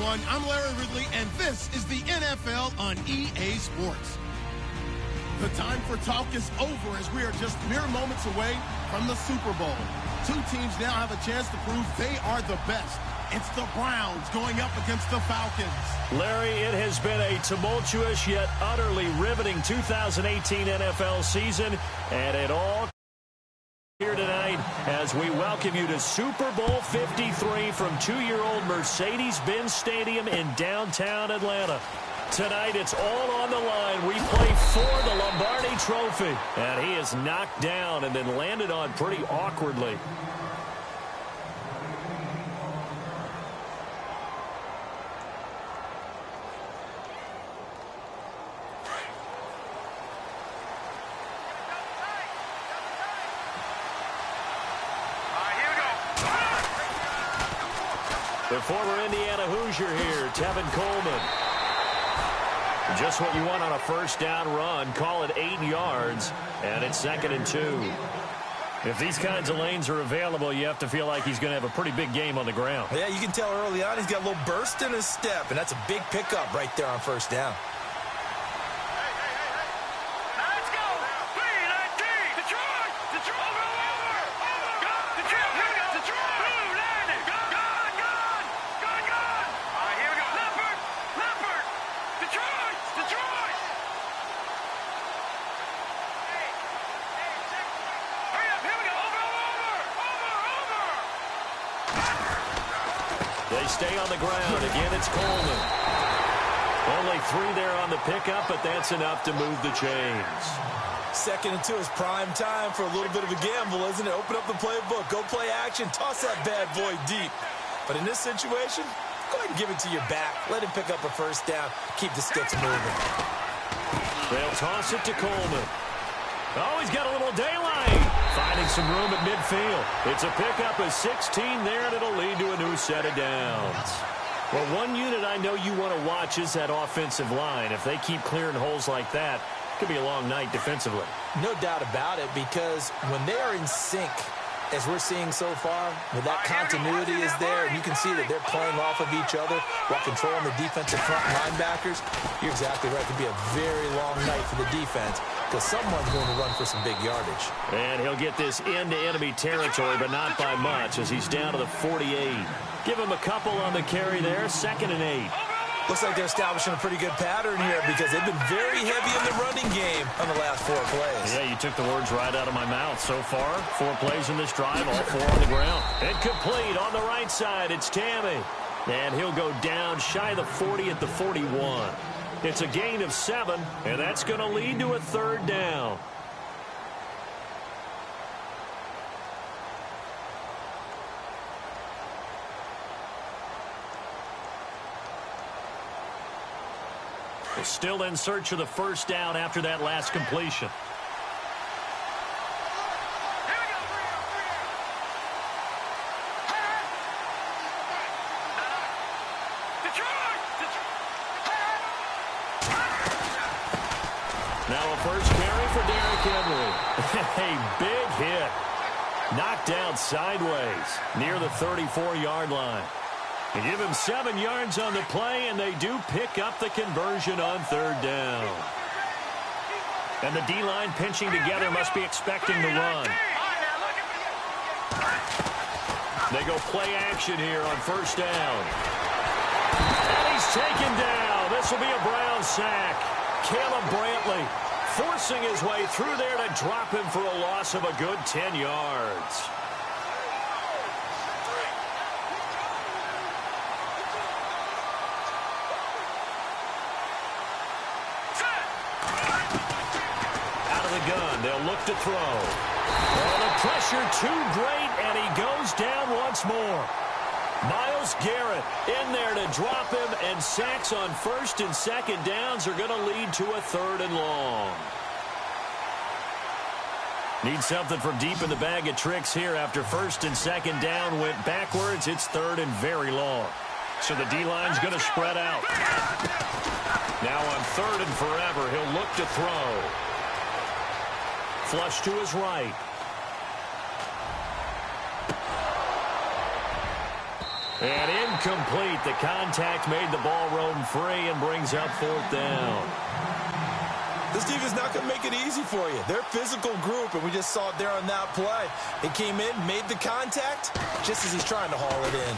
everyone. I'm Larry Ridley, and this is the NFL on EA Sports. The time for talk is over as we are just mere moments away from the Super Bowl. Two teams now have a chance to prove they are the best. It's the Browns going up against the Falcons. Larry, it has been a tumultuous yet utterly riveting 2018 NFL season, and it all here tonight as we welcome you to Super Bowl 53 from two-year-old Mercedes-Benz Stadium in downtown Atlanta. Tonight, it's all on the line. We play for the Lombardi Trophy, and he is knocked down and then landed on pretty awkwardly. The former Indiana Hoosier here, Tevin Coleman. Just what you want on a first down run. Call it 8 yards, and it's 2nd and 2. If these kinds of lanes are available, you have to feel like he's going to have a pretty big game on the ground. Yeah, you can tell early on he's got a little burst in his step, and that's a big pickup right there on first down. They stay on the ground. Again, it's Coleman. Only 3 there on the pickup, but that's enough to move the chains. 2nd and 2 is prime time for a little bit of a gamble, isn't it? Open up the playbook, go play action, toss that bad boy deep. But in this situation, go ahead and give it to your back. Let him pick up a first down. Keep the sticks moving. They'll toss it to Coleman. Oh, he's got a little daylight. Finding some room at midfield. It's a pickup of 16 there, and it'll lead to a new set of downs. Well, one unit I know you want to watch is that offensive line. If they keep clearing holes like that, it could be a long night defensively. No doubt about it, because when they are in sync, as we're seeing so far, when that continuity is there, and you can see that they're playing off of each other while controlling the defensive front linebackers, you're exactly right. It could be a very long night for the defense because someone's going to run for some big yardage. And he'll get this into enemy territory, but not by much as he's down to the 48. Give him a couple on the carry there, 2nd and 8. Looks like they're establishing a pretty good pattern here because they've been very heavy in the running game on the last 4 plays. Yeah, you took the words right out of my mouth. So far, 4 plays in this drive, all 4 on the ground. And complete on the right side, it's Tammy. And he'll go down shy of the 40 at the 41. It's a gain of 7, and that's going to lead to a 3rd down. Still in search of the first down after that last completion. Now a first carry for Derrick Henry. A big hit. Knocked down sideways near the 34-yard line. They give him 7 yards on the play, and they do pick up the conversion on 3rd down. And the D-line pinching together must be expecting the run. They go play action here on first down. And he's taken down. This will be a Brown sack. Caleb Brantley forcing his way through there to drop him for a loss of a good 10 yards. Gun. They'll look to throw. Oh, the pressure too great, and he goes down once more. Myles Garrett in there to drop him, and sacks on 1st and 2nd downs are going to lead to a 3rd and long. Need something from deep in the bag of tricks here after 1st and 2nd down went backwards. It's 3rd and very long. So the D-line's going to spread out. Now on 3rd and forever, he'll look to throw. Flush to his right. And Incomplete. The contact made the ball roam free and brings up 4th down. This defense is not going to make it easy for you. They're a physical group, and we just saw it there on that play. They came in, made the contact, just as he's trying to haul it in.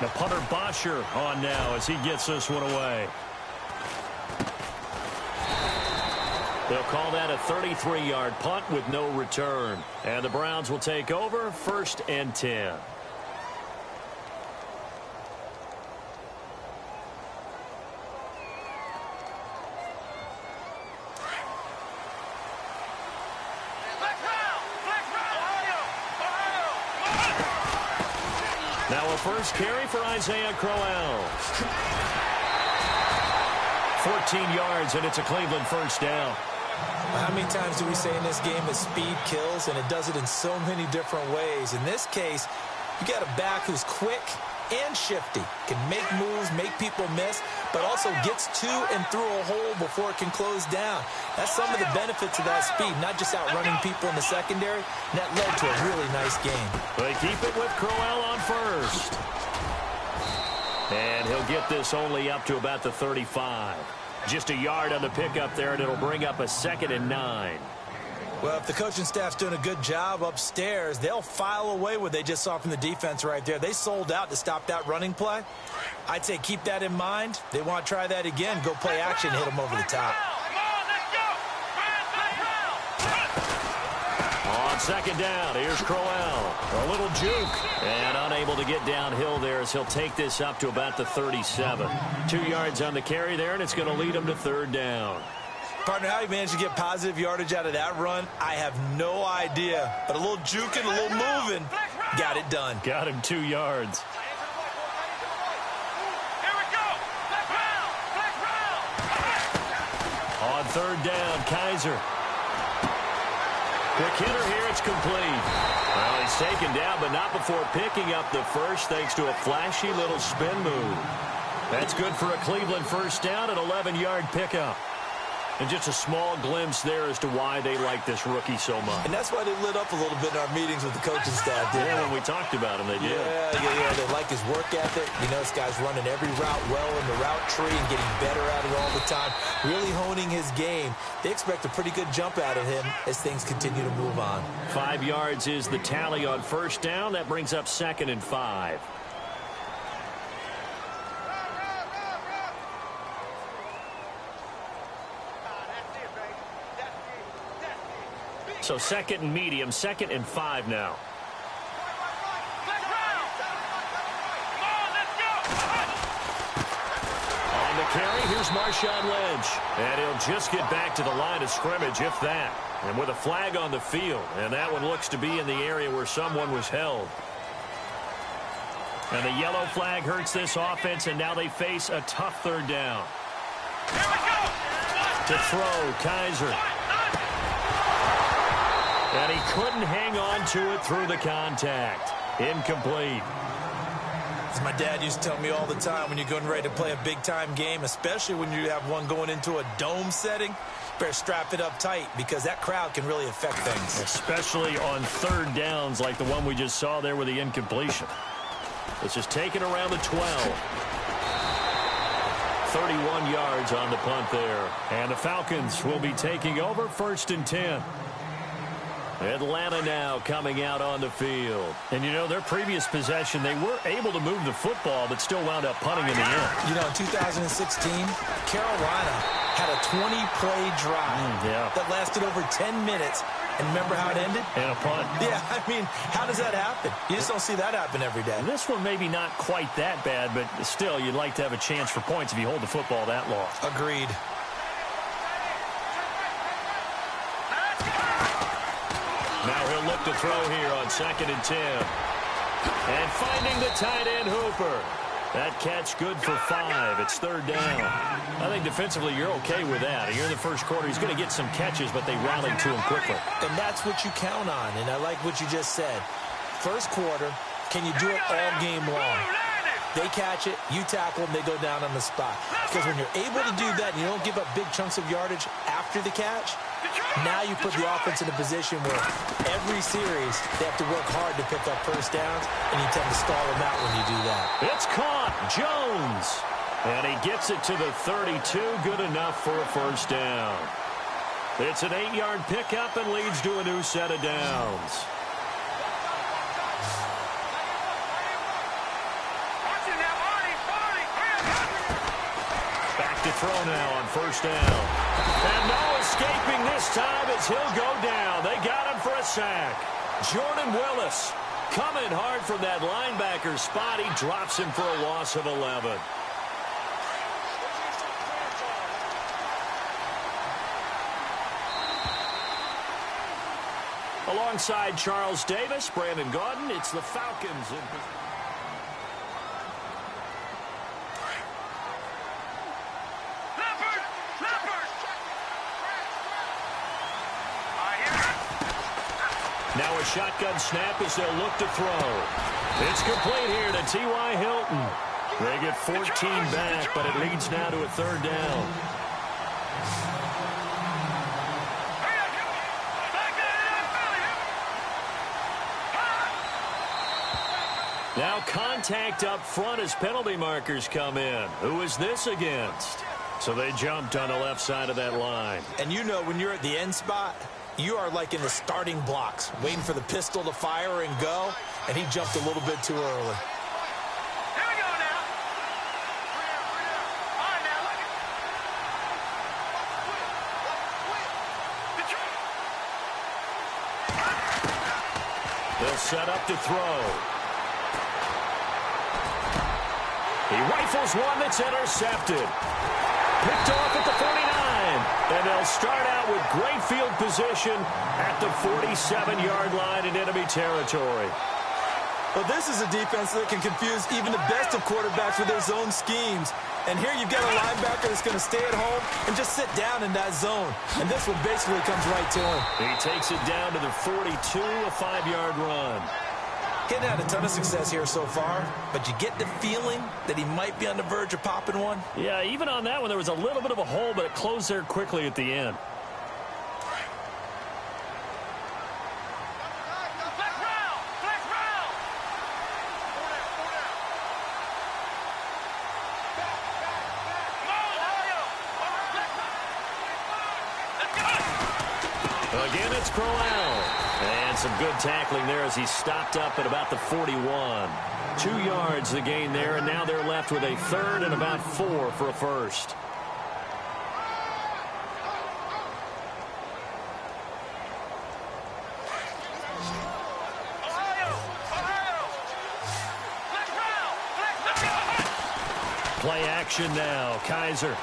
The punter Bosher on now as he gets this one away. They'll call that a 33-yard punt with no return. And the Browns will take over 1st and 10. Now a first carry for Isaiah Crowell. 14 yards, and it's a Cleveland first down. How many times do we say in this game that speed kills, and it does it in so many different ways? In this case, you got a back who's quick and shifty, can make moves, make people miss, but also gets to and through a hole before it can close down. That's some of the benefits of that speed, not just outrunning people in the secondary. And that led to a really nice game. They keep it with Crowell on first. And he'll get this only up to about the 35. Just a yard on the pickup there, and it'll bring up a 2nd and 9. Well, if the coaching staff's doing a good job upstairs, they'll file away what they just saw from the defense right there. They sold out to stop that running play. I'd say keep that in mind. They want to try that again, go play action, hit them over the top. On 2nd down, here's Crowell. A little juke. And unable to get downhill there as he'll take this up to about the 37. 2 yards on the carry there, and it's going to lead him to 3rd down. Partner, how he managed to get positive yardage out of that run, I have no idea. But a little juking, a little moving, got it done. Got him 2 yards. On 3rd down, Kaiser. Quick hitter here, it's complete. Well, he's taken down, but not before picking up the first thanks to a flashy little spin move. That's good for a Cleveland first down, an 11-yard pickup. And just a small glimpse there as to why they like this rookie so much. And that's why they lit up a little bit in our meetings with the coaching staff. Yeah, when we talked about him, they did. Yeah, they like his work ethic. You know, this guy's running every route well in the route tree and getting better at it all the time, really honing his game. They expect a pretty good jump out of him as things continue to move on. 5 yards is the tally on first down. That brings up 2nd and 5. So 2nd and medium, 2nd and 5 now. On the carry, here's Marshawn Lynch. And he'll just get back to the line of scrimmage, if that. And with a flag on the field. And that one looks to be in the area where someone was held. And the yellow flag hurts this offense, and now they face a tough 3rd down. To throw, Kaiser. And he couldn't hang on to it through the contact. Incomplete. As my dad used to tell me all the time, when you're getting ready to play a big-time game, especially when you have one going into a dome setting, you better strap it up tight because that crowd can really affect things. Especially on 3rd downs like the one we just saw there with the incompletion. It's just taken around the 12. 31 yards on the punt there. And the Falcons will be taking over 1st and 10. Atlanta now coming out on the field. And, you know, their previous possession, they were able to move the football, but still wound up punting in the end. You know, in 2016, Carolina had a 20-play drive that lasted over 10 minutes. And remember how it ended? And a punt. Yeah, I mean, how does that happen? You just don't see that happen every day. And this one maybe not quite that bad, but still, you'd like to have a chance for points if you hold the football that long. Agreed. Now he'll look to throw here on 2nd and 10. And finding the tight end Hooper. That catch good for 5. It's 3rd down. I think defensively you're okay with that. Here in the first quarter, he's going to get some catches, but they rallied to him quickly. And that's what you count on, and I like what you just said. First quarter, can you do it all game long? They catch it, you tackle them, they go down on the spot. Because when you're able to do that and you don't give up big chunks of yardage after the catch, Now you put the offense in a position where every series they have to work hard to pick up first downs, and you tend to stall them out when you do that. It's caught. Jones. And he gets it to the 32. Good enough for a first down. It's an 8-yard pickup and leads to a new set of downs. Back to throw now on first down. And no escaping this time as he'll go down. They got him for a sack. Jordan Willis coming hard from that linebacker spot. He drops him for a loss of 11. Alongside Charles Davis, Brandon Gaudin, it's the Falcons. Now a shotgun snap as they'll look to throw. It's complete here to T.Y. Hilton. They get 14 back, but it leads now to a third down. Now contact up front as penalty markers come in. Who is this against? So they jumped on the left side of that line. And you know when you're at the end spot, you are like in the starting blocks, waiting for the pistol to fire and go, and he jumped a little bit too early. Here we go now. All right, now look. They'll set up to throw. He rifles one that's intercepted. Picked off at the 49. And they'll start out with great field position at the 47-yard line in enemy territory. Well, this is a defense that can confuse even the best of quarterbacks with their zone schemes. And here you've got a linebacker that's going to stay at home and just sit down in that zone. And this one basically comes right to him. He takes it down to the 42, a 5-yard run. Getting had a ton of success here so far, but you get the feeling that he might be on the verge of popping one. Yeah, even on that one, there was a little bit of a hole, but it closed there quickly at the end. Again, it's Crowell. And some good tackling there as he stopped up at about the 41. 2 yards the gain there, and now they're left with a third and about 4 for a first. Play action now. Kaiser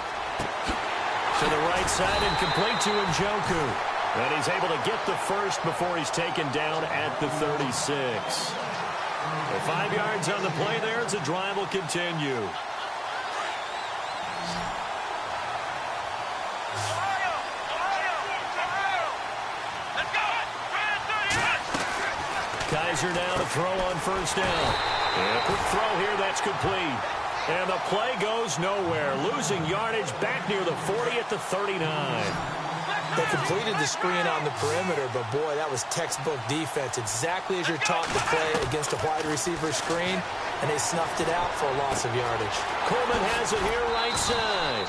to the right side and complete to Njoku. And he's able to get the first before he's taken down at the 36. With 5 yards on the play there as the drive will continue. Kaiser now to throw on first down. And a quick throw here, that's complete. And the play goes nowhere. Losing yardage back near the 40 at the 39. They completed the screen on the perimeter, but boy, that was textbook defense. Exactly as you're taught to play against a wide receiver screen, and they snuffed it out for a loss of yardage. Coleman has it here right side.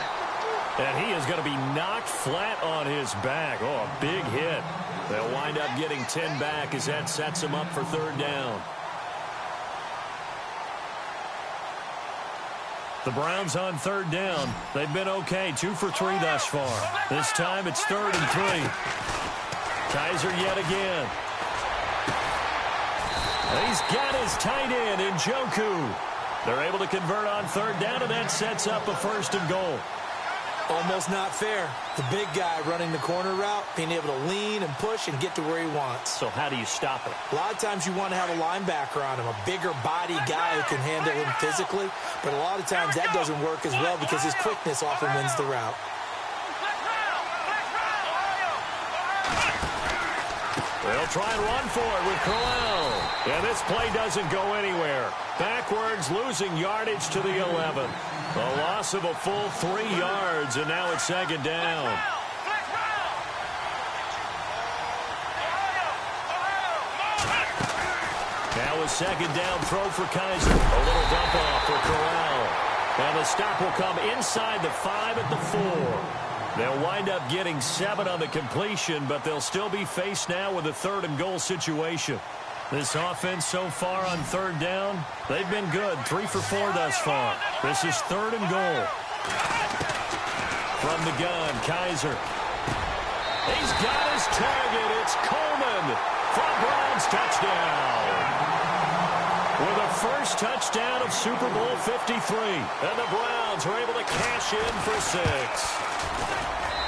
And he is going to be knocked flat on his back. Oh, a big hit. They'll wind up getting 10 back as that sets him up for third down. The Browns on third down. They've been okay, 2 for 3 thus far. This time it's 3rd and 3. Kaiser yet again. He's got his tight end, Njoku. They're able to convert on third down, and that sets up a 1st and goal. Almost not fair. The big guy running the corner route, being able to lean and push and get to where he wants. So how do you stop it? A lot of times you want to have a linebacker on him, a bigger body guy who can handle him physically. But a lot of times that doesn't work as well because his quickness often wins the route. They'll try and run for it with Crowell. And this play doesn't go anywhere. Backwards, losing yardage to the 11. A loss of a full 3 yards, and now it's 2nd down. a second down throw for Kaiser. A little dump off for Corral. And the stop will come inside the 5 at the 4. They'll wind up getting 7 on the completion, but they'll still be faced now with a 3rd and goal situation. This offense so far on 3rd down, they've been good. 3 for 4 thus far. This is 3rd and goal. From the gun, Kaiser. He's got his target. It's Coleman for Browns touchdown. With a first touchdown of Super Bowl 53. And the Browns are able to cash in for 6.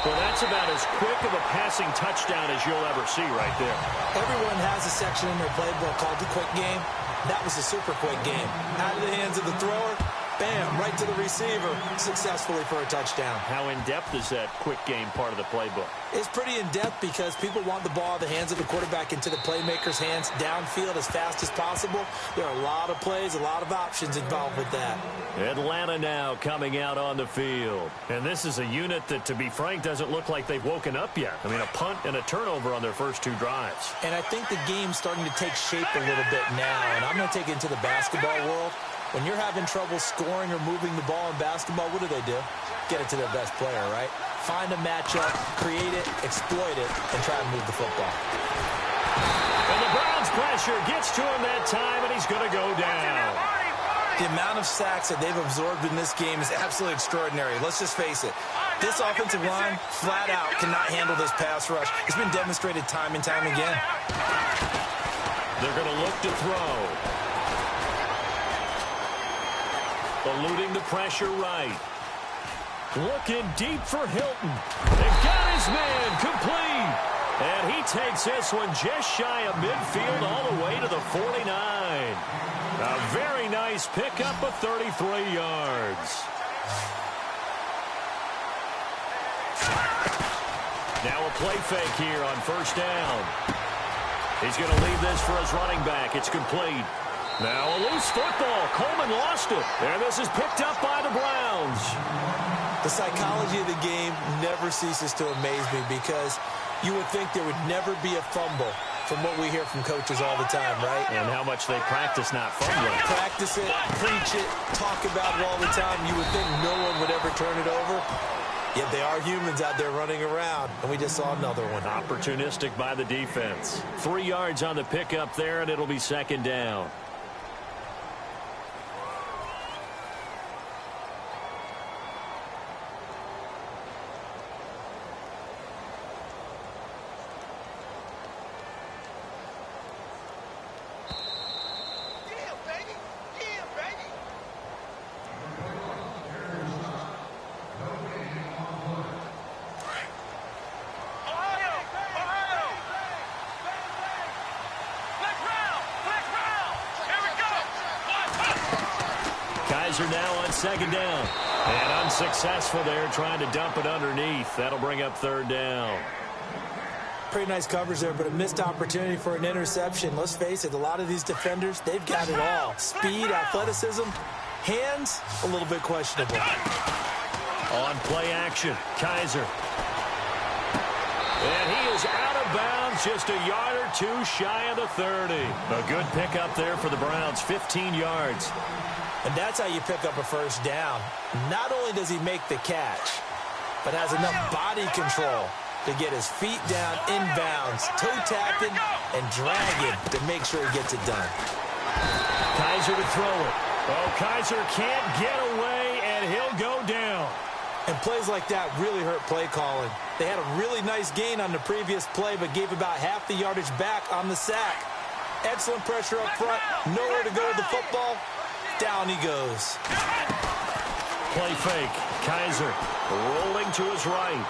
Well, that's about as quick of a passing touchdown as you'll ever see right there. Everyone has a section in their playbook called the quick game. That was a super quick game. Out of the hands of the thrower, bam, right to the receiver, successfully for a touchdown. How in-depth is that quick game part of the playbook? It's pretty in-depth because people want the ball out of the hands of the quarterback into the playmaker's hands downfield as fast as possible. There are a lot of plays, a lot of options involved with that. Atlanta now coming out on the field. And this is a unit that, to be frank, doesn't look like they've woken up yet. I mean, a punt and a turnover on their first 2 drives. And I think the game's starting to take shape a little bit now. And I'm going to take it into the basketball world. When you're having trouble scoring or moving the ball in basketball, what do? Get it to their best player, right? Find a matchup, create it, exploit it, and try to move the football. And the Browns pressure gets to him that time, and he's going to go down. The amount of sacks that they've absorbed in this game is absolutely extraordinary. Let's just face it. This offensive line, flat out, cannot handle this pass rush. It's been demonstrated time and time again. They're going to look to throw. Eluding the pressure right. Looking deep for Hilton. They've got his man complete. And he takes this one just shy of midfield all the way to the 49. A very nice pickup of 33 yards. Now a play fake here on first down. He's going to leave this for his running back. It's complete. Now a loose football. Coleman lost it. And this is picked up by the Browns. The psychology of the game never ceases to amaze me because you would think there would never be a fumble from what we hear from coaches all the time, right? And how much they practice not fumbling. Practice it, preach it, talk about it all the time. You would think no one would ever turn it over. Yet they are humans out there running around, and we just saw another one. Opportunistic by the defense. 3 yards on the pickup there, and it'll be second down. Are now on second down. And unsuccessful there, trying to dump it underneath. That'll bring up third down. Pretty nice coverage there, but a missed opportunity for an interception. Let's face it, a lot of these defenders, they've got it all. Speed, athleticism, hands, a little bit questionable. On play action, Kaiser. And he is out of bounds, just a yard or two shy of the 30. A good pickup there for the Browns, 15 yards. And that's how you pick up a first down. Not only does he make the catch, but has enough body control to get his feet down inbounds, toe tapping, and dragging to make sure he gets it done. Kaiser to throw it. Oh, Kaiser can't get away, and he'll go down. And plays like that really hurt play calling. They had a really nice gain on the previous play, but gave about half the yardage back on the sack. Excellent pressure up front, nowhere to go with the football. Down he goes. Play fake. Kaiser rolling to his right.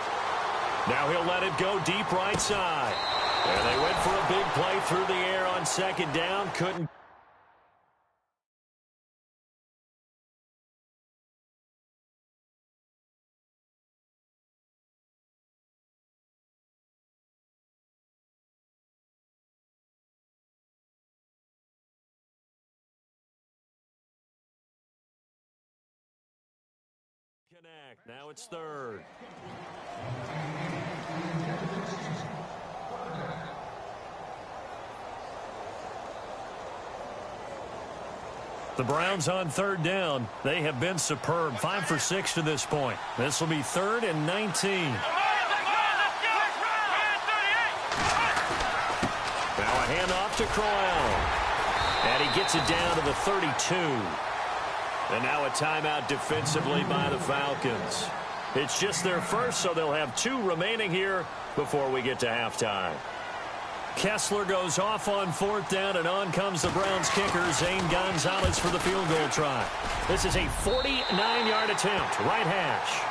Now he'll let it go deep right side. And they went for a big play through the air on second down. Couldn't. Connect. Now it's third. The Browns on third down. They have been superb. 5 for 6 to this point. This will be 3rd and 19. Now a handoff to Crowell. And he gets it down to the 32. And now a timeout defensively by the Falcons. It's just their first, so they'll have 2 remaining here before we get to halftime. Kessler goes off on 4th down, and on comes the Browns kicker, Zane Gonzalez, for the field goal try. This is a 49-yard attempt, right hash.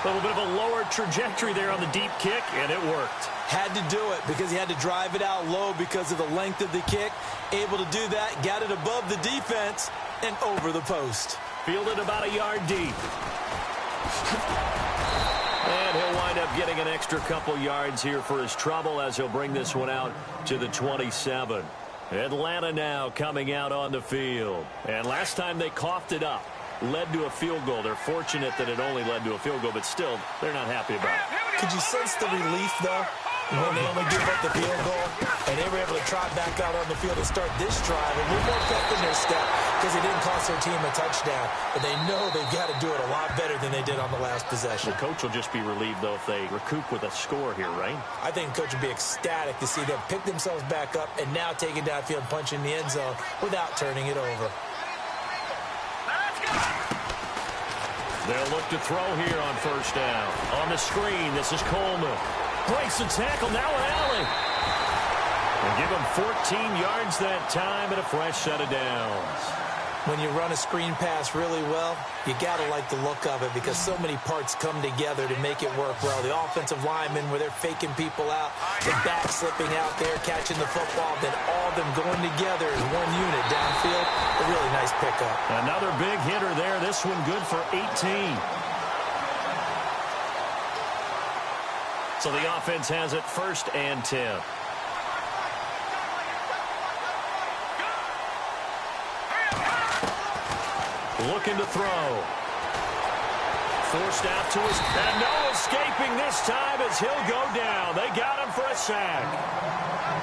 A little bit of a lower trajectory there on the deep kick, and it worked. Had to do it because he had to drive it out low because of the length of the kick. Able to do that, got it above the defense, and over the post. Fielded about a yard deep. And he'll wind up getting an extra couple yards here for his trouble as he'll bring this one out to the 27. Atlanta now coming out on the field. And last time they coughed it up, led to a field goal. They're fortunate that it only led to a field goal, but still, they're not happy about it. Could you sense the relief, though, when they only give up the field goal and they were able to trot back out on the field and start this drive a little more pep in their step because they didn't cost their team a touchdown, but they know they've got to do it a lot better than they did on the last possession. The coach will just be relieved, though, if they recoup with a score here, right? I think the coach would be ecstatic to see them pick themselves back up and now take it downfield and punch in the end zone without turning it over. They'll look to throw here on 1st down. On the screen, this is Coleman. Breaks the tackle, now an alley. And give him 14 yards that time and a fresh set of downs. When you run a screen pass really well, you got to like the look of it because so many parts come together to make it work well. The offensive linemen, where they're faking people out, the back slipping out there, catching the football, then all of them going together as one unit downfield. A really nice pickup. Another big hitter there. This one good for 18. So the offense has it 1st and 10. Looking to throw. Forced out to his... And no escaping this time as he'll go down. They got him for a sack.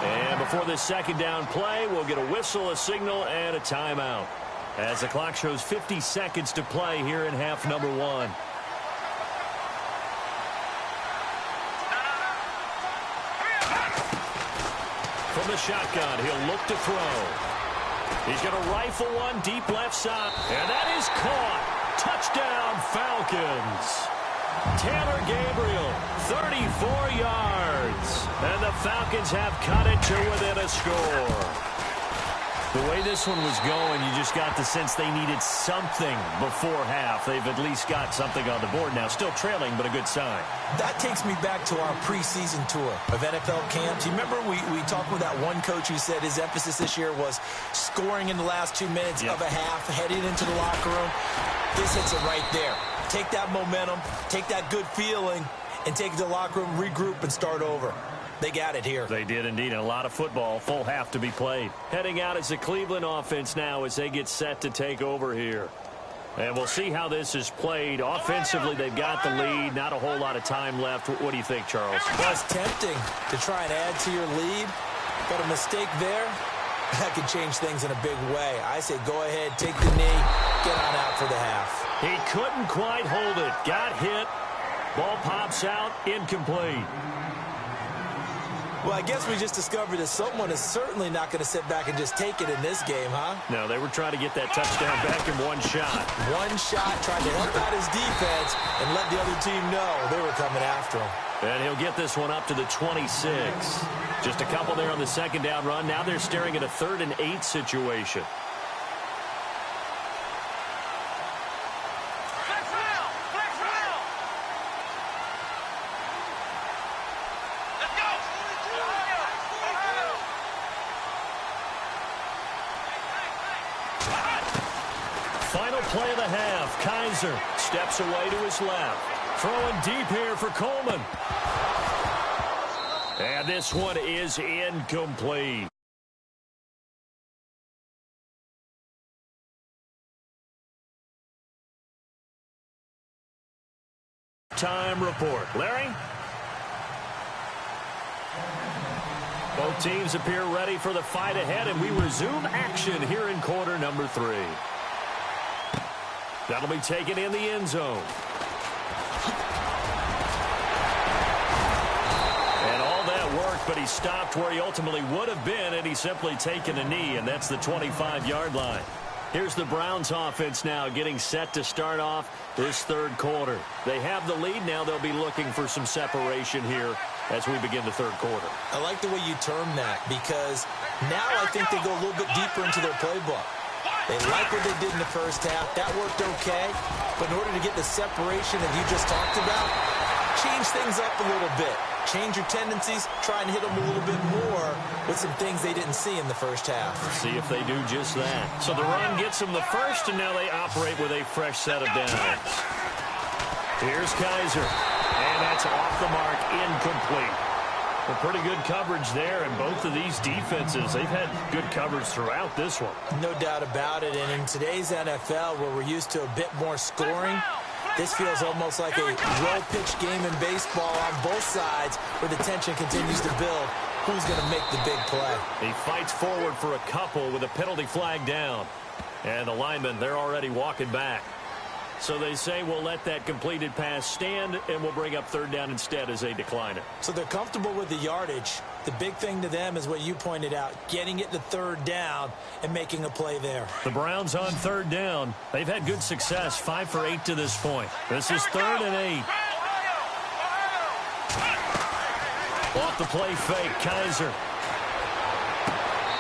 And before this 2nd down play, we'll get a whistle, a signal, and a timeout. As the clock shows 50 seconds to play here in half number 1. From the shotgun, he'll look to throw. He's going to rifle one deep left side. And that is caught. Touchdown, Falcons. Taylor Gabriel, 34 yards. And the Falcons have cut it to within a score. The way this one was going, you just got the sense they needed something before half. They've at least got something on the board now. Still trailing, but a good sign. That takes me back to our preseason tour of NFL camps. You remember we talked with that one coach who said his emphasis this year was scoring in the last 2 minutes of a half, heading into the locker room. This hits it right there. Take that momentum, take that good feeling, and take it to the locker room, regroup, and start over. They got it here. They did indeed, and a lot of football, full half to be played. Heading out is the Cleveland offense now as they get set to take over here. And we'll see how this is played. Offensively, they've got the lead. Not a whole lot of time left. What do you think, Charles? Well, it's tempting to try and add to your lead, but a mistake there, that could change things in a big way. I say go ahead, take the knee, get on out for the half. He couldn't quite hold it. Got hit. Ball pops out, incomplete. Well, I guess we just discovered that someone is certainly not going to sit back and just take it in this game, huh? No, they were trying to get that touchdown back in one shot. One shot, trying to help out his defense and let the other team know they were coming after him. And he'll get this one up to the 26. Just a couple there on the 2nd down run. Now they're staring at a 3rd and 8 situation. Final play of the half. Kaiser steps away to his left. Throwing deep here for Coleman. And this one is incomplete. Time report. Larry? Both teams appear ready for the fight ahead, and we resume action here in quarter number 3. That'll be taken in the end zone. And all that worked, but he stopped where he ultimately would have been, and he's simply taken a knee, and that's the 25-yard line. Here's the Browns offense now getting set to start off this third quarter. They have the lead now. They'll be looking for some separation here as we begin the third quarter. I like the way you term that, because now I think they go a little bit deeper into their playbook. They like what they did in the first half. That worked okay. But in order to get the separation that you just talked about, change things up a little bit. Change your tendencies, try and hit them a little bit more with some things they didn't see in the first half. Let's see if they do just that. So the run gets them the first, and now they operate with a fresh set of downs. Here's Kaiser, and that's off the mark, incomplete. Well, pretty good coverage there, and both of these defenses, they've had good coverage throughout this one. No doubt about it, and in today's NFL, where we're used to a bit more scoring, this feels almost like a roll-pitch game in baseball on both sides where the tension continues to build. Who's going to make the big play? He fights forward for a couple with a penalty flag down. And the linemen, they're already walking back. So they say we'll let that completed pass stand, and we'll bring up third down instead as they decline it. So they're comfortable with the yardage. The big thing to them is what you pointed out, getting it to third down and making a play there. The Browns on third down. They've had good success, 5 for 8 to this point. This is 3rd and 8. Off the play fake, Kaiser.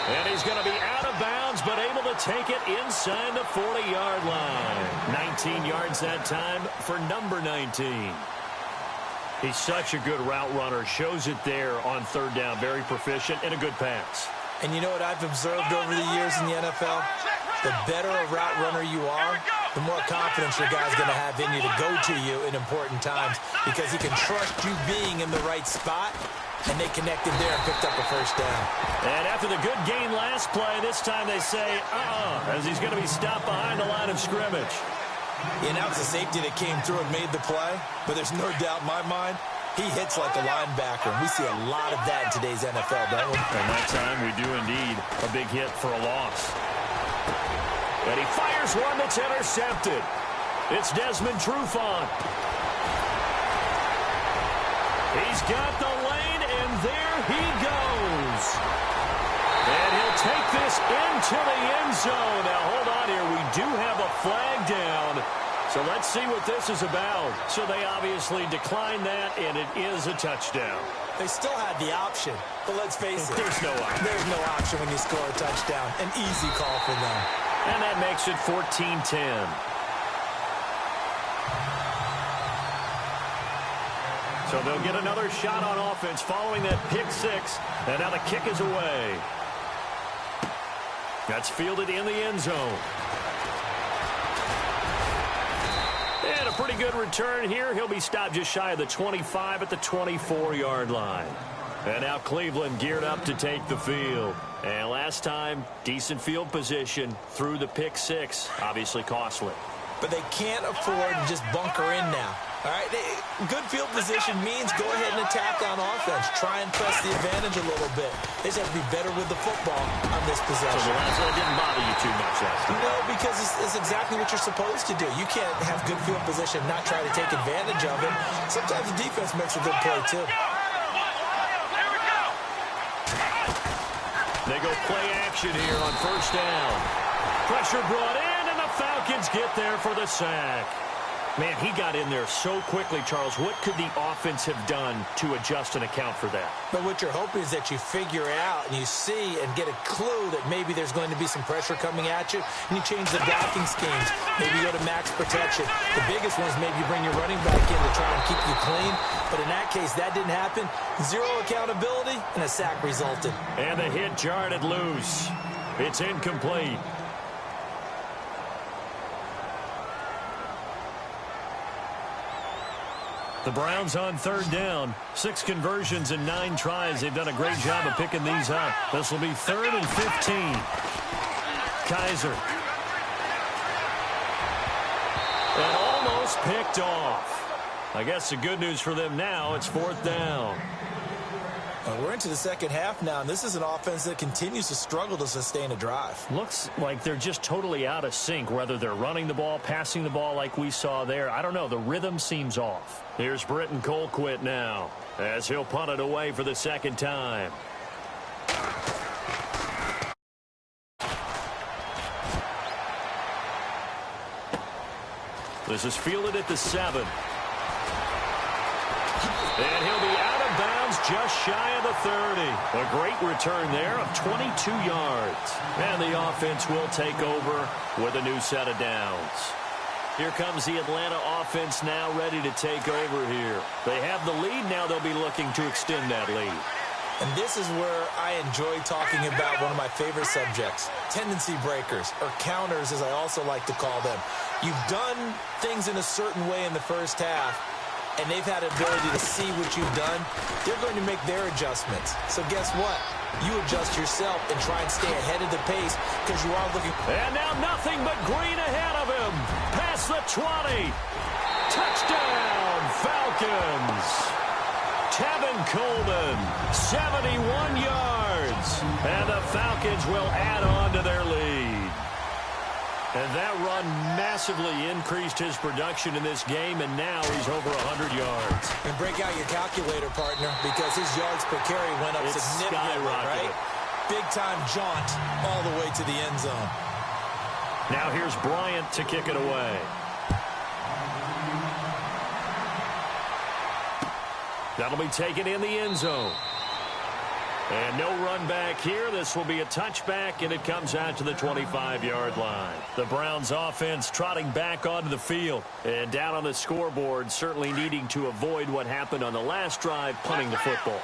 And he's going to be out of bounds, but able to take it inside the 40-yard line. 19 yards that time for number 19. He's such a good route runner. Shows it there on third down. Very proficient and a good pass. And you know what I've observed over the years in the NFL? The better a route runner you are, the more confidence your guy's going to have in you to go to you in important times, because he can trust you being in the right spot. And they connected there and picked up a first down. And after the good gain last play, this time they say, as he's going to be stopped behind the line of scrimmage. Yeah, now it's a safety that came through and made the play, but there's no doubt in my mind, he hits like a linebacker. We see a lot of that in today's NFL, don't we? And that time we do indeed a big hit for a loss. And he fires one that's intercepted. It's Desmond Trufant. He's got the lane, and there he goes. And he'll take this into the end zone. Now, hold on here. We do have a flag down. So let's see what this is about. So they obviously declined that, and it is a touchdown. They still had the option, but let's face it. There's no option. There's no option when you score a touchdown. An easy call for them. And that makes it 14-10. So they'll get another shot on offense following that pick six. And now the kick is away. That's fielded in the end zone. And a pretty good return here. He'll be stopped just shy of the 25 at the 24-yard line. And now Cleveland geared up to take the field. And last time, decent field position through the pick six. Obviously costly. But they can't afford to just bunker in now. All right, good field position means go ahead and attack on offense. Try and press the advantage a little bit. They just have to be better with the football on this possession. So the last one didn't bother you too much last time. No, because it's exactly what you're supposed to do. You can't have good field position and not try to take advantage of it. Sometimes the defense makes a good play, too. They go play action here on first down. Pressure brought in, and the Falcons get there for the sack. Man, he got in there so quickly, Charles. What could the offense have done to adjust and account for that? But what you're hoping is that you figure out and you see and get a clue that maybe there's going to be some pressure coming at you, and you change the blocking schemes. Maybe you go to max protection. The biggest one is maybe you bring your running back in to try and keep you clean. But in that case, that didn't happen. Zero accountability, and a sack resulted. And the hit jarred it loose. It's incomplete. The Browns on third down. 6 conversions and 9 tries. They've done a great job of picking these up. This will be 3rd and 15. Kaiser. And almost picked off. I guess the good news for them now, it's 4th down. We're into the second half now, and this is an offense that continues to struggle to sustain a drive. Looks like they're just totally out of sync, whether they're running the ball, passing the ball like we saw there. I don't know. The rhythm seems off. Here's Britton Colquitt now as he'll punt it away for the second time. This is fielded at the 7. And he'll be out of bounds just shy of the 30. A great return there of 22 yards. And the offense will take over with a new set of downs. Here comes the Atlanta offense now ready to take over here. They have the lead. Now they'll be looking to extend that lead. And this is where I enjoy talking about one of my favorite subjects, tendency breakers, or counters as I also like to call them. You've done things in a certain way in the first half, and they've had the ability to see what you've done. They're going to make their adjustments. So guess what? You adjust yourself and try and stay ahead of the pace because you are looking. And now nothing but green ahead of him. Past the 20. Touchdown, Falcons. Tevin Coleman, 71 yards. And the Falcons will add on to their lead. And that run massively increased his production in this game, and now he's over 100 yards. And break out your calculator, partner, because his yards per carry went up significantly, right? Big-time jaunt all the way to the end zone. Now here's Bryant to kick it away. That'll be taken in the end zone. And no run back here. This will be a touchback, and it comes out to the 25-yard line. The Browns offense trotting back onto the field. And down on the scoreboard, certainly needing to avoid what happened on the last drive, punting the football.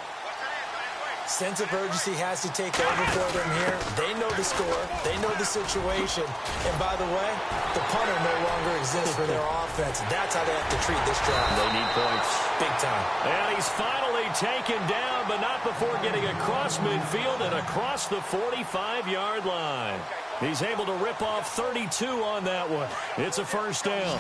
Sense of urgency has to take over for them here. They know the score. They know the situation. And by the way, the punter no longer exists for their offense. That's how they have to treat this drive. They need points. Big time. And he's finally taken down, but not before getting across midfield and across the 45-yard line. He's able to rip off 32 on that one. It's a first down.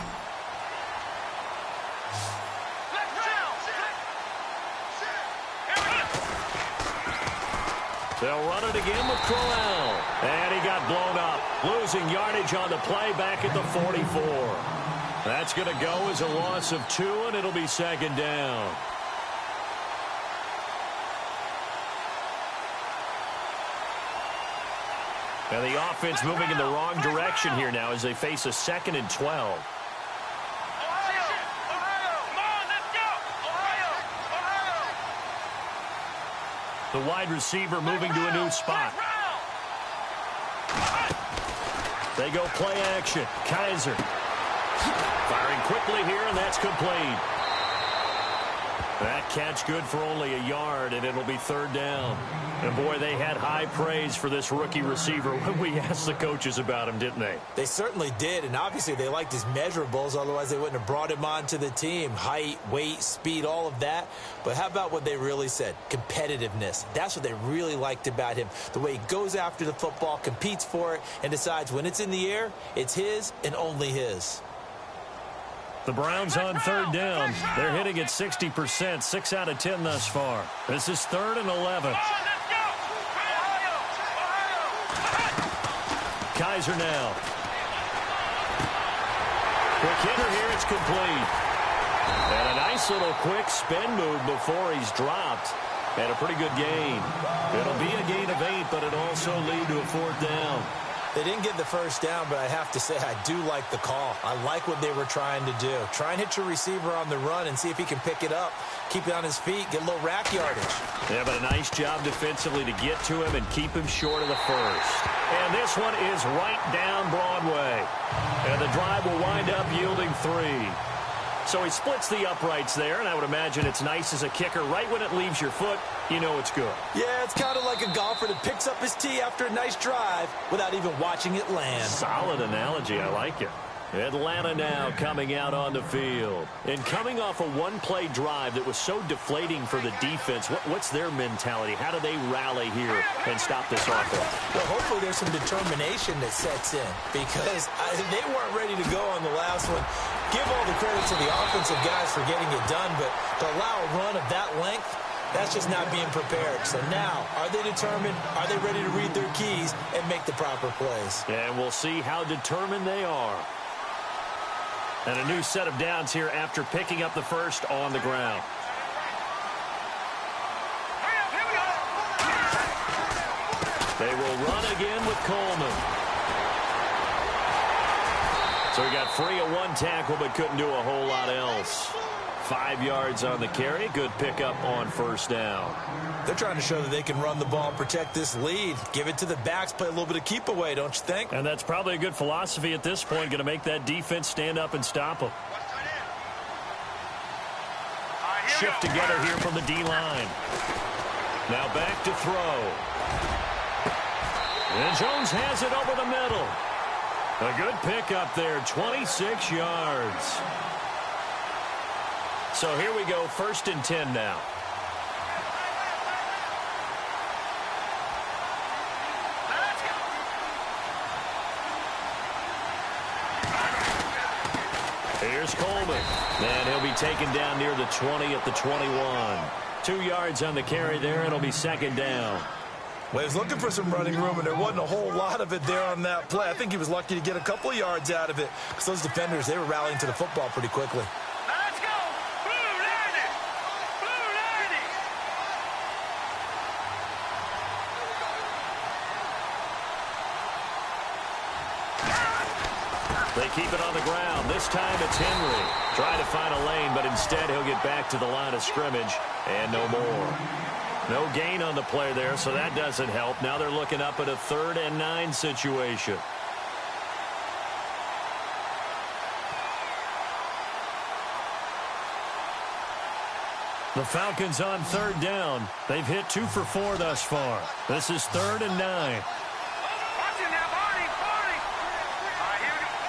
They'll run it again with Crowell. And he got blown up. Losing yardage on the play back at the 44. That's going to go as a loss of 2, and it'll be second down. And the offense moving in the wrong direction here now as they face a 2nd and 12. The wide receiver moving to a new spot. They go play action. Kaiser firing quickly here, and that's complete. That catch good for only a yard, and it'll be third down. And, boy, they had high praise for this rookie receiver when we asked the coaches about him, didn't they? They certainly did, and obviously they liked his measurables. Otherwise, they wouldn't have brought him onto the team. Height, weight, speed, all of that. But how about what they really said? Competitiveness. That's what they really liked about him. The way he goes after the football, competes for it, and decides when it's in the air, it's his and only his. The Browns on third down. They're hitting at 60%, 6 out of 10 thus far. This is 3rd and 11. Kaiser now. Quick hitter here, it's complete. And a nice little quick spin move before he's dropped. And a pretty good gain. It'll be a gain of 8, but it'll also lead to a 4th down. They didn't get the first down, but I have to say I do like the call. I like what they were trying to do. Try and hit your receiver on the run and see if he can pick it up. Keep it on his feet, get a little rack yardage. Yeah, but a nice job defensively to get to him and keep him short of the first. And this one is right down Broadway. And the drive will wind up yielding 3. So he splits the uprights there, and I would imagine it's nice as a kicker. Right when it leaves your foot, you know it's good. Yeah, it's kind of like a golfer that picks up his tee after a nice drive without even watching it land. Solid analogy. I like it. Atlanta now coming out on the field. And coming off a one-play drive that was so deflating for the defense, what's their mentality? How do they rally here and stop this offense? Well, hopefully there's some determination that sets in because they weren't ready to go on the last one. Give all the credit to the offensive guys for getting it done, but to allow a run of that length, That's just not being prepared. So now, are they determined? Are they ready to read their keys and make the proper plays? And we'll see how determined they are. And a new set of downs here after picking up the first on the ground. They will run again with Coleman. So he got free of one tackle but couldn't do a whole lot else. 5 yards on the carry. Good pickup on first down. They're trying to show that they can run the ball and protect this lead. Give it to the backs, play a little bit of keep away, don't you think? And that's probably a good philosophy at this point. Going to make that defense stand up and stop them. Shift together here from the D-line. Now back to throw. And Jones has it over the middle. A good pickup there, 26 yards. So here we go, 1st and 10 now. Here's Coleman. And he'll be taken down near the 20 at the 21. 2 yards on the carry there, and it'll be 2nd down. Well, he was looking for some running room, and there wasn't a whole lot of it there on that play. I think he was lucky to get a couple of yards out of it because those defenders, they were rallying to the football pretty quickly. Let's go! Blue 90! Blue 90! They keep it on the ground. This time it's Henry. Trying to find a lane, but instead he'll get back to the line of scrimmage and no more. No gain on the play there, so that doesn't help. Now they're looking up at a 3rd and 9 situation. The Falcons on 3rd down. They've hit 2 for 4 thus far. This is 3rd and 9. Watch it now, Barney! Barney! All right, here we go.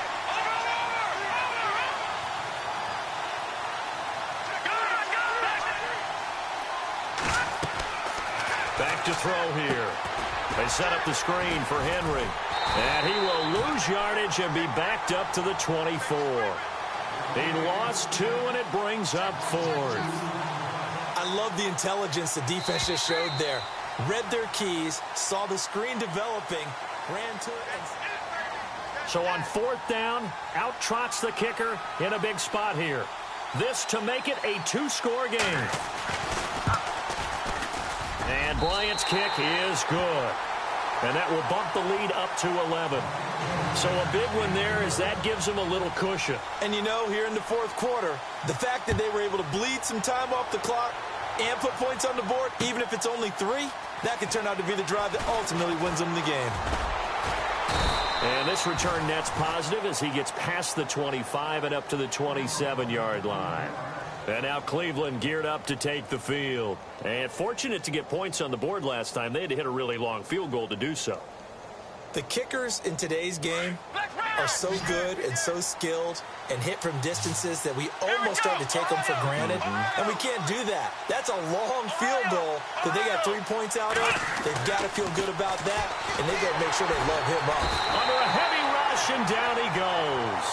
Back to throw here. They set up the screen for Henry. And he will lose yardage and be backed up to the 24. He lost 2, and it brings up 4th. I love the intelligence the defense just showed there. Read their keys, saw the screen developing, ran to it. So on 4th down, out trots the kicker in a big spot here. This to make it a 2-score game. And Bryant's kick is good. And that will bump the lead up to 11. So a big one there as that gives them a little cushion. And you know, here in the 4th quarter, the fact that they were able to bleed some time off the clock and put points on the board, even if it's only 3, that could turn out to be the drive that ultimately wins them the game. And this return net's positive as he gets past the 25 and up to the 27-yard line. And now Cleveland geared up to take the field. And fortunate to get points on the board last time. They had to hit a really long field goal to do so. The kickers in today's game are so good and so skilled and hit from distances that we almost start to take them for granted. And we can't do that. That's a long field goal that they got 3 points out of. They've got to feel good about that, and they've got to make sure they load him up. Under a heavy rush, and down he goes.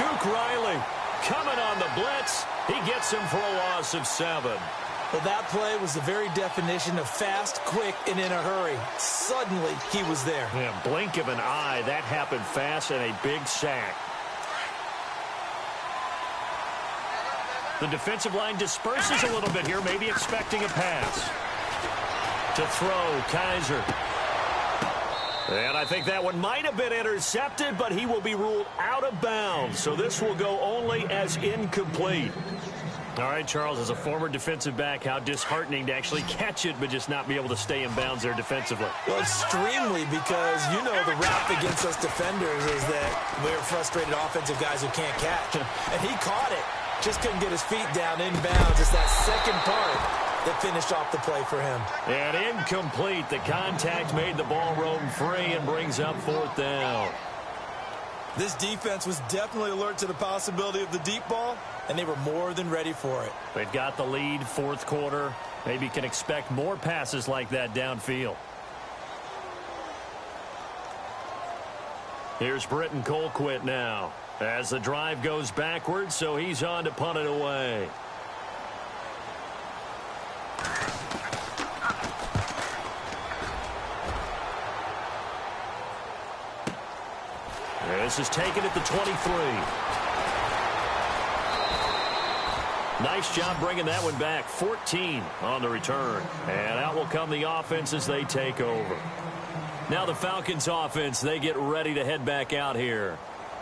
Duke Riley coming on the blitz. He gets him for a loss of 7. Well, that play was the very definition of fast, quick, and in a hurry. Suddenly, he was there. Yeah, blink of an eye. That happened fast and a big sack. The defensive line disperses a little bit here, maybe expecting a pass. To throw, Kaiser. And I think that one might have been intercepted, but he will be ruled out of bounds. So this will go only as incomplete. All right, Charles, as a former defensive back, how disheartening to actually catch it but just not be able to stay in bounds there defensively. Well, extremely, because you know the rap against us defenders is that we're frustrated offensive guys who can't catch. And he caught it. Just couldn't get his feet down in bounds. It's that second part that finished off the play for him. And incomplete. The contact made the ball roam free and brings up 4th down. This defense was definitely alert to the possibility of the deep ball, and they were more than ready for it. They've got the lead, 4th quarter. Maybe can expect more passes like that downfield. Here's Britton Colquitt now as the drive goes backwards, so he's on to punt it away. This is taken at the 23. Nice job bringing that one back. 14 on the return. And out will come the offense as they take over. Now the Falcons offense, they get ready to head back out here.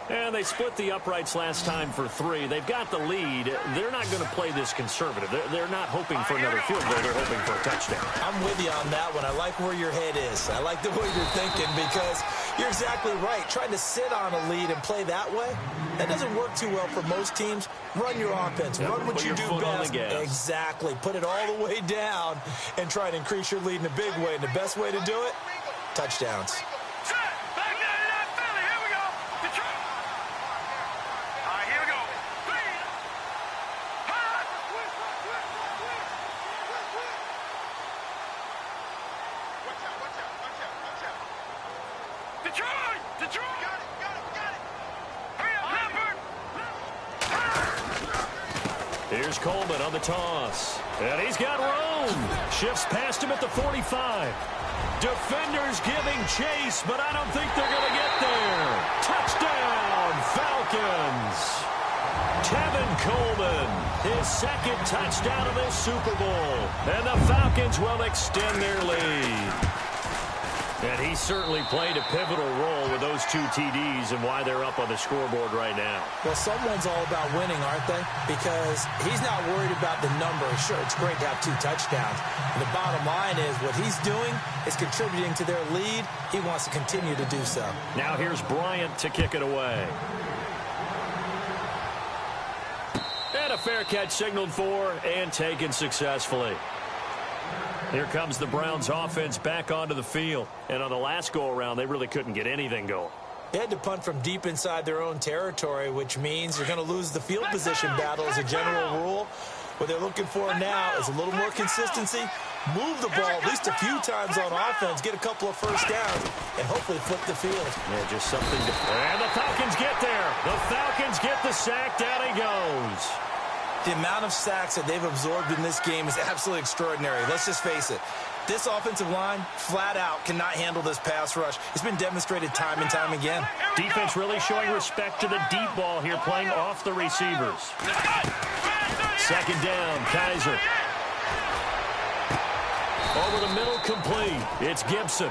And they split the uprights last time for 3. They've got the lead. They're not going to play this conservative. They're not hoping for another field goal. They're hoping for a touchdown. I'm with you on that one. I like where your head is. I like the way you're thinking because you're exactly right. Trying to sit on a lead and play that way, that doesn't work too well for most teams. Run your offense. Run what you do best. Exactly. Put it all the way down and try to increase your lead in a big way. And the best way to do it, touchdowns. Here's Coleman on the toss. And he's got room. Shifts past him at the 45. Defenders giving chase, but I don't think they're going to get there. Touchdown, Falcons. Tevin Coleman, his second touchdown of this Super Bowl. And the Falcons will extend their lead. And he certainly played a pivotal role with those 2 TDs and why they're up on the scoreboard right now. Well, someone's all about winning, aren't they? Because he's not worried about the number. Sure, it's great to have 2 touchdowns. And the bottom line is what he's doing is contributing to their lead. He wants to continue to do so. Now here's Bryant to kick it away. And a fair catch signaled for and taken successfully. Here comes the Browns offense back onto the field. And on the last go-around, they really couldn't get anything going. They had to punt from deep inside their own territory, which means you're going to lose the field position battle as a general rule. What they're looking for now is a little more consistency. Move the ball at least a few times on offense, get a couple of first downs, and hopefully flip the field. Yeah, just something to... And the Falcons get there. The Falcons get the sack. Down he goes. The amount of sacks that they've absorbed in this game is absolutely extraordinary. Let's just face it. This offensive line, flat out, cannot handle this pass rush. It's been demonstrated time and time again. Defense really showing respect to the deep ball here, playing off the receivers. Second down, Kaiser. Over the middle, complete. It's Gibson.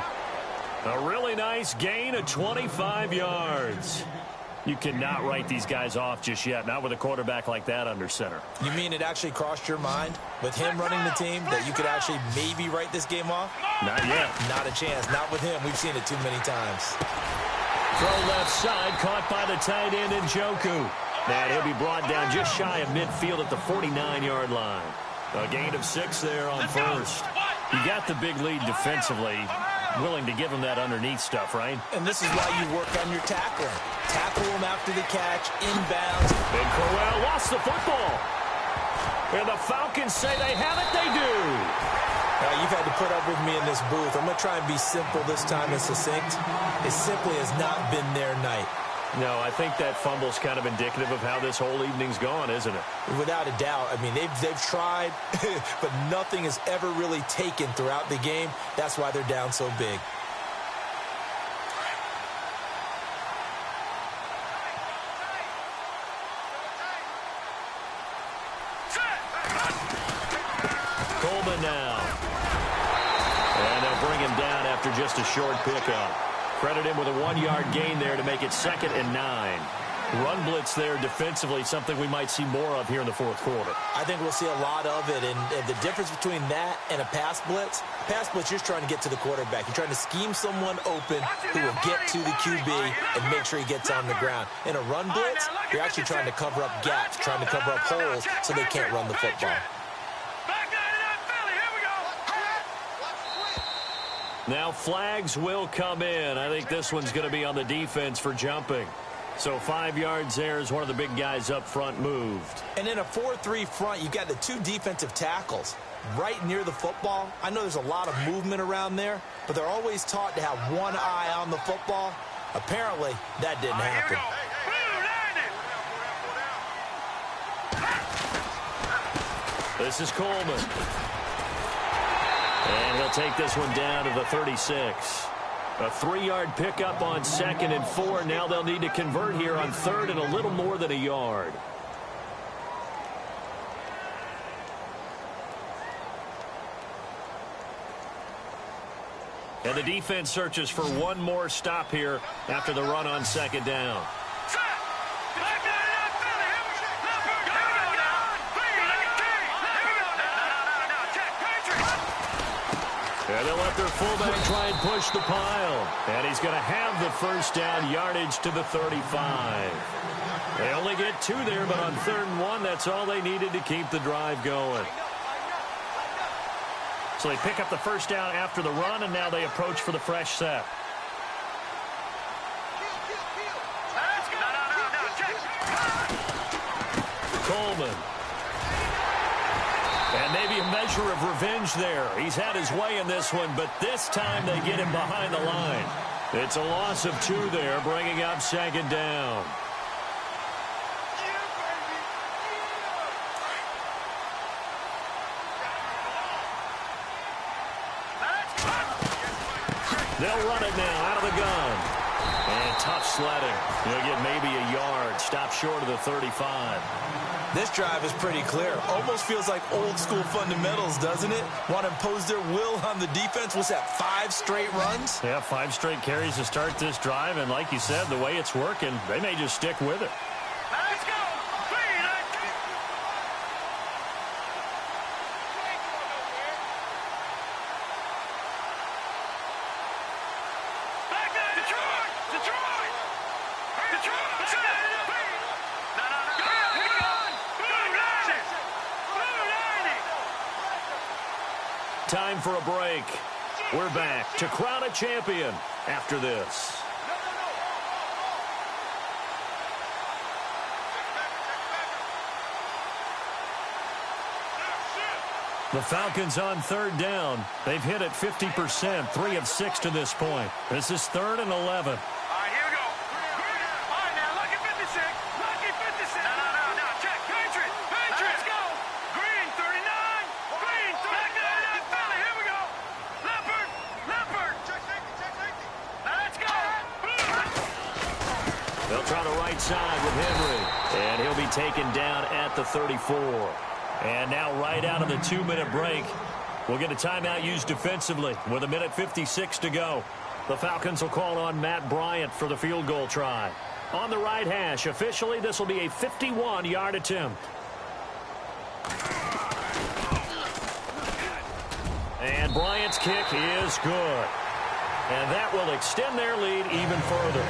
A really nice gain of 25 yards. You cannot write these guys off just yet, not with a quarterback like that under center. You mean it actually crossed your mind with him running the team that you could actually maybe write this game off? Not yet. Not a chance. Not with him. We've seen it too many times. Throw left side, caught by the tight end Njoku. And he'll be brought down just shy of midfield at the 49-yard line. A gain of 6 there on first. You got the big lead defensively. Willing to give him that underneath stuff, right? And this is why you work on your tackling. Tackle him after the catch, inbounds. And Crowell lost the football. And the Falcons say they have it. They do. You've had to put up with me in this booth. I'm going to try and be simple this time and succinct. It simply has not been their night. No, I think that fumble's kind of indicative of how this whole evening's gone, isn't it? Without a doubt. I mean, they've tried, but nothing has ever really taken throughout the game. That's why they're down so big. Coleman now. And they'll bring him down after just a short pickup. Credit him with a 1-yard gain there to make it 2nd and 9. Run blitz there defensively, something we might see more of here in the fourth quarter. I think we'll see a lot of it, and the difference between that and a pass blitz, you're just trying to get to the quarterback. You're trying to scheme someone open who will get to the QB and make sure he gets on the ground. In a run blitz, you're actually trying to cover up gaps, trying to cover up holes so they can't run the football. Now flags will come in. I think this one's going to be on the defense for jumping. So 5 yards there as one of the big guys up front moved. And in a 4-3 front, you've got the 2 defensive tackles right near the football. I know there's a lot of movement around there, but they're always taught to have one eye on the football. Apparently, that didn't happen. This is Coleman. And he'll take this one down to the 36. A 3-yard pickup on 2nd and 4. Now they'll need to convert here on 3rd and a little more than a yard. And the defense searches for one more stop here after the run on 2nd down. And they'll let their fullback try and push the pile. And he's going to have the first down, yardage to the 35. They only get 2 there, but on 3rd and 1, that's all they needed to keep the drive going. So they pick up the first down after the run, and now they approach for the fresh set. Coleman. And maybe a measure of revenge there. He's had his way in this one, but this time they get him behind the line. It's a loss of 2 there, bringing up 2nd down. They'll run it now out of the gun. And tough sledding. They'll get maybe a yard. Stop short of the 35. This drive is pretty clear. Almost feels like old school fundamentals, doesn't it? Want to impose their will on the defense. Was that 5 straight runs? Yeah, 5 straight carries to start this drive. And like you said, the way it's working, they may just stick with it. Let's go! Time for a break. We're back to crown a champion after this. The Falcons on 3rd down. They've hit it 50%, 3 of 6 to this point. This is 3rd and 11. All right, here we go. All right, now, lucky 56. Lucky 56. No. Check. Patriot. Let's go. Green, 39. Green, 39. Philly, here we go. Leopard. Check safety. Let's go. They'll try the right side with Henry. And he'll be taken down at the 34. And now right out of the 2-minute break, we'll get a timeout used defensively with 1:56 to go. The Falcons will call on Matt Bryant for the field goal try. On the right hash, officially, this will be a 51-yard attempt. And Bryant's kick is good. And that will extend their lead even further.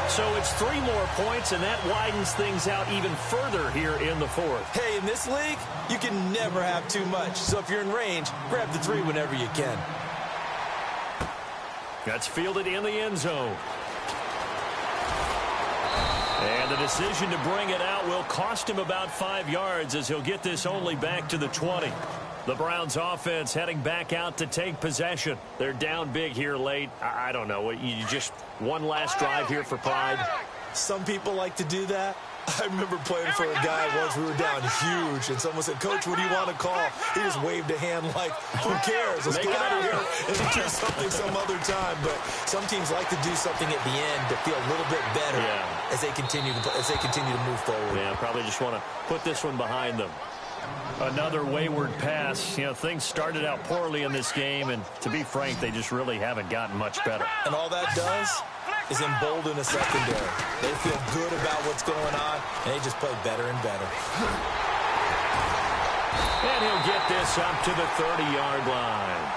So it's 3 more points, and that widens things out even further here in the 4th. Hey, in this league, you can never have too much. So if you're in range, grab the 3 whenever you can. That's fielded in the end zone. And the decision to bring it out will cost him about 5 yards as he'll get this only back to the 20. The Browns offense heading back out to take possession. They're down big here late. I don't know. You just one last drive here for pride. Some people like to do that. I remember playing for a guy once. We were down huge, and someone said, "Coach, what do you want to call?" He just waved a hand like, "Who cares? Let's get out of here and do something some other time." But some teams like to do something at the end to feel a little bit better as they continue to move forward. Yeah, probably just want to put this one behind them. Another wayward pass. You know, things started out poorly in this game, and to be frank, they just really haven't gotten much better. And all that does is embolden a secondary. They feel good about what's going on, and they just play better and better. And he'll get this up to the 30-yard line.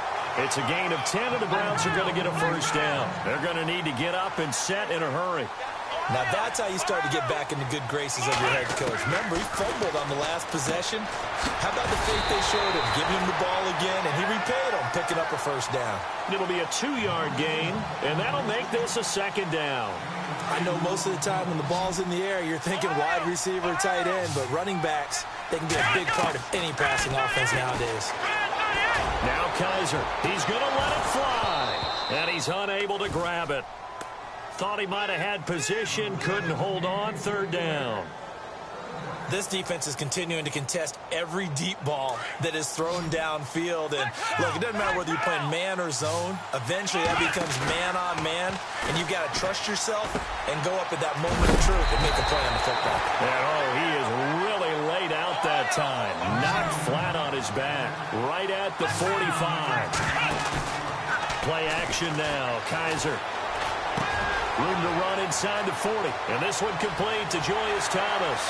It's a gain of 10, and the Browns are going to get a first down. They're going to need to get up and set in a hurry. Now, that's how you start to get back in the good graces of your head coach. Remember, he fumbled on the last possession. How about the faith they showed him? Give him the ball again, and he repaid him, picking up a first down. It'll be a 2-yard gain, and that'll make this a second down. I know most of the time when the ball's in the air, you're thinking wide receiver, tight end, but running backs, they can be a big part of any passing offense nowadays. Now Kaiser, he's going to let it fly, and he's unable to grab it. Thought he might have had position, couldn't hold on, 3rd down. This defense is continuing to contest every deep ball that is thrown downfield. And, look, it doesn't matter whether you're playing man or zone. Eventually, that becomes man-on-man, and you've got to trust yourself and go up at that moment of truth and make a play on the football. And, he is really laid out that time. Knocked flat on his back, right at the 45. Play action now. Kaiser. Room to run inside the 40. And this one complete to Julius Thomas.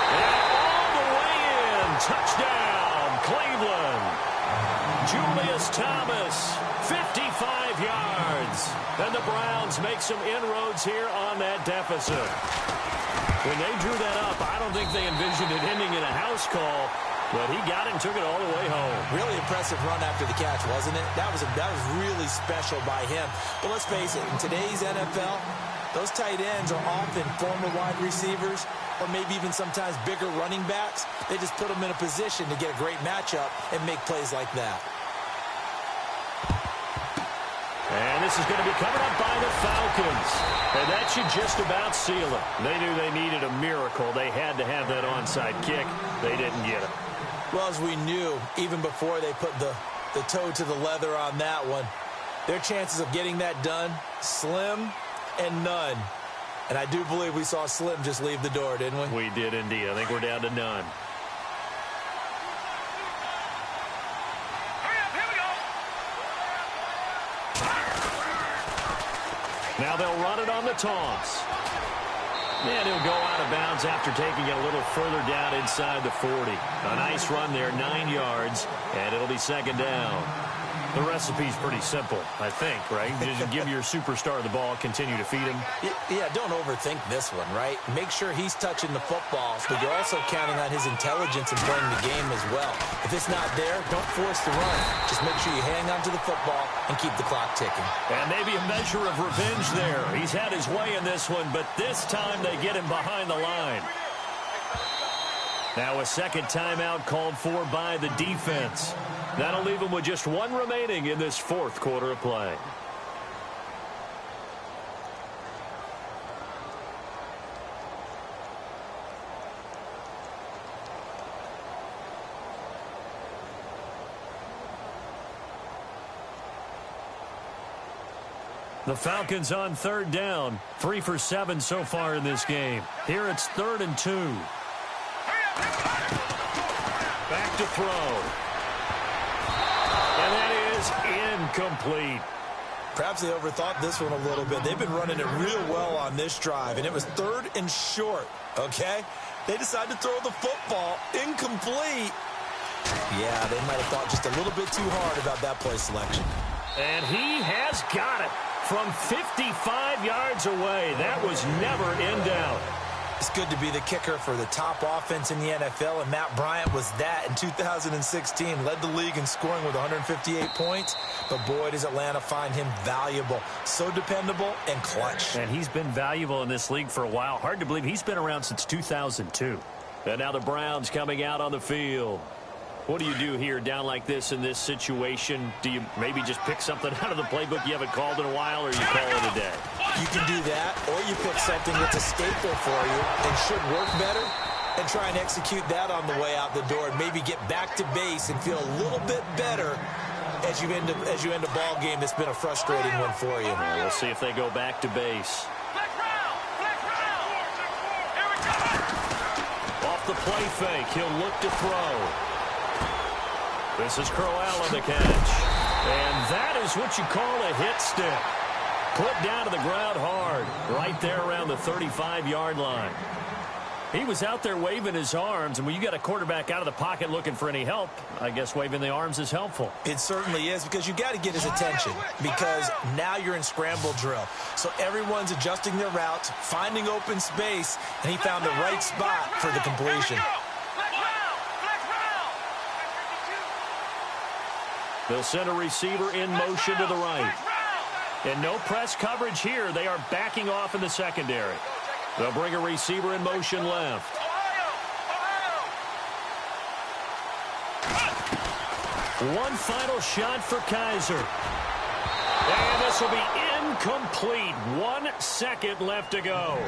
And all the way in. Touchdown, Cleveland. Julius Thomas, 55 yards. And the Browns make some inroads here on that deficit. When they drew that up, I don't think they envisioned it ending in a house call. But he got it and took it all the way home. Really impressive run after the catch, wasn't it? That was really special by him. But let's face it, in today's NFL, those tight ends are often former wide receivers or maybe even sometimes bigger running backs. They just put them in a position to get a great matchup and make plays like that. And this is going to be covered up by the Falcons. And that should just about seal it. They knew they needed a miracle. They had to have that onside kick. They didn't get it. Well, as we knew, even before they put the toe to the leather on that one, their chances of getting that done, slim and none. And I do believe we saw Slim just leave the door, didn't we? We did indeed. I think we're down to none. Now they'll run it on the toss. And he'll go out of bounds after taking it a little further down inside the 40. A nice run there, 9 yards, and it'll be second down. The recipe's pretty simple, I think, right? Just give your superstar the ball, continue to feed him. Yeah, don't overthink this one, right? Make sure he's touching the football, but you're also counting on his intelligence in playing the game as well. If it's not there, don't force the run. Just make sure you hang on to the football and keep the clock ticking. And maybe a measure of revenge there. He's had his way in this one, but this time they get him behind the line. Now a second timeout called for by the defense. That'll leave him with just one remaining in this fourth quarter of play. The Falcons on third down. 3 for 7 so far in this game. Here it's 3rd and 2. Back to throw. And that is incomplete. Perhaps they overthought this one a little bit. They've been running it real well on this drive, and it was 3rd and short, okay? They decided to throw the football incomplete. Yeah, they might have thought just a little bit too hard about that play selection. And he has got it from 55 yards away. That was never in doubt. It's good to be the kicker for the top offense in the NFL, and Matt Bryant was that in 2016. Led the league in scoring with 158 points, but boy, does Atlanta find him valuable. So dependable and clutch. And he's been valuable in this league for a while. Hard to believe he's been around since 2002. And now the Browns coming out on the field. What do you do here down like this in this situation? Do you maybe just pick something out of the playbook you haven't called in a while, or you call it a day? You can do that, or you pick something that's a staple for you and should work better and try and execute that on the way out the door and maybe get back to base and feel a little bit better as you end a ball game that's been a frustrating one for you. Well, we'll see if they go back to base. Off the play fake, he'll look to throw. This is Crowell on the catch. And that is what you call a hit stick. Put down to the ground hard, right there around the 35-yard line. He was out there waving his arms, and when you got a quarterback out of the pocket looking for any help, I guess waving the arms is helpful. It certainly is, because you got to get his attention, because now you're in scramble drill. So everyone's adjusting their routes, finding open space, and he found the right spot for the completion. They'll send a receiver in motion to the right. And no press coverage here. They are backing off in the secondary. They'll bring a receiver in motion left. One final shot for Kaiser. And this will be incomplete. 1 second left to go.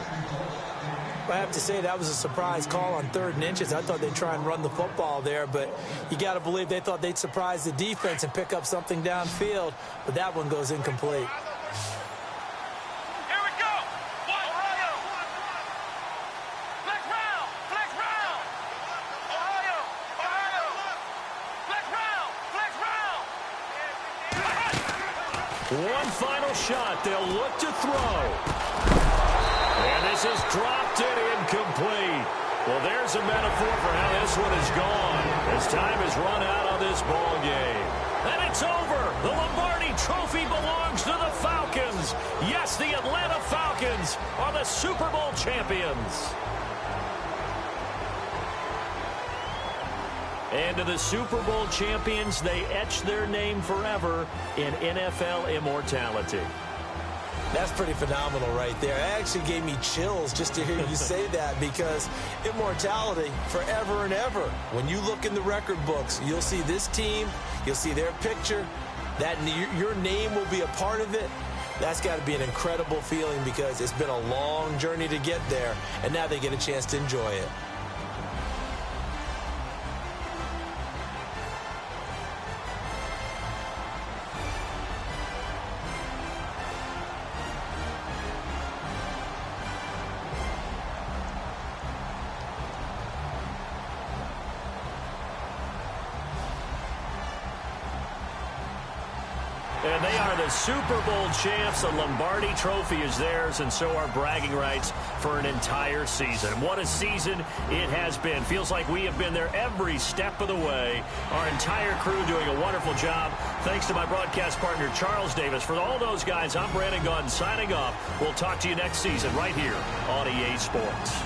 I have to say that was a surprise call on 3rd and inches. I thought they'd try and run the football there, but you got to believe they thought they'd surprise the defense and pick up something downfield, but that one goes incomplete. Here we go. Ohio. Flex round. Flex round. Ohio. Ohio. Flex round. Flex round. One final shot. They'll look to throw. And this is dropped and incomplete. Well, there's a metaphor for how this one is gone. As time has run out on this ball game. And it's over. The Lombardi Trophy belongs to the Falcons. Yes, the Atlanta Falcons are the Super Bowl champions. And to the Super Bowl champions, they etch their name forever in NFL immortality. That's pretty phenomenal right there. It actually gave me chills just to hear you say that, because immortality forever and ever. When you look in the record books, you'll see this team, you'll see their picture, that your name will be a part of it. That's got to be an incredible feeling, because it's been a long journey to get there, and now they get a chance to enjoy it. And they are the Super Bowl champs. The Lombardi Trophy is theirs, and so are bragging rights for an entire season. What a season it has been. Feels like we have been there every step of the way. Our entire crew doing a wonderful job. Thanks to my broadcast partner, Charles Davis. For all those guys, I'm Brandon Gaudin signing off. We'll talk to you next season right here on EA Sports.